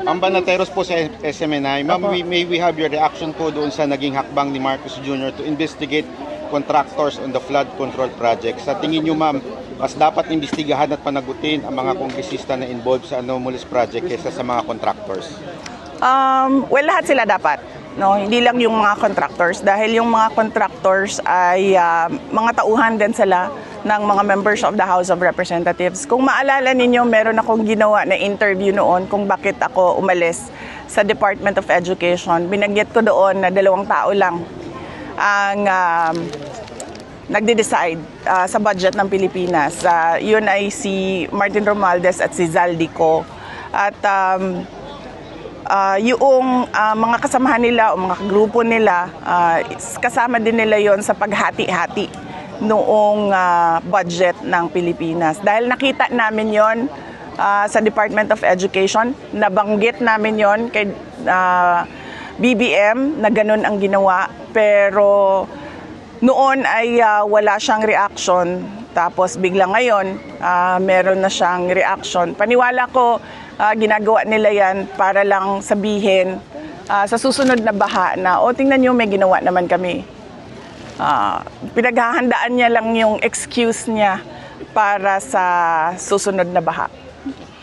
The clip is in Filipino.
Ang Banateros po sa SMNI. Ma'am, may we have your reaction po doon sa naging hakbang ni Marcos Jr. to investigate contractors on the flood control project. Sa tingin niyo, ma'am, mas dapat imbestigahan at panagutin ang mga kongresista na involved sa anomalous project kaysa sa mga contractors? Well, lahat sila dapat. No, hindi lang yung mga contractors dahil yung mga contractors ay mga tauhan din sila ng mga members of the House of Representatives. Kung maalala ninyo, meron akong ginawa na interview noon kung bakit ako umalis sa Department of Education. Binanggit ko doon na 2 tao lang ang nagde-decide sa budget ng Pilipinas. Yun ay si Martin Romualdez at si Zaldico. At yung mga kasamahan nila o mga grupo nila, kasama din nila yon sa paghati-hati noong budget ng Pilipinas. Dahil nakita namin yon sa Department of Education, nabanggit namin yon kay BBM na ganun ang ginawa, pero noon ay wala siyang reaction. Tapos bigla ngayon, meron na siyang reaction. Paniwala ko, ginagawa nila yan para lang sabihin sa susunod na baha na, tingnan nyo, may ginawa naman kami. Pinaghahandaan niya lang yung excuse niya para sa susunod na baha.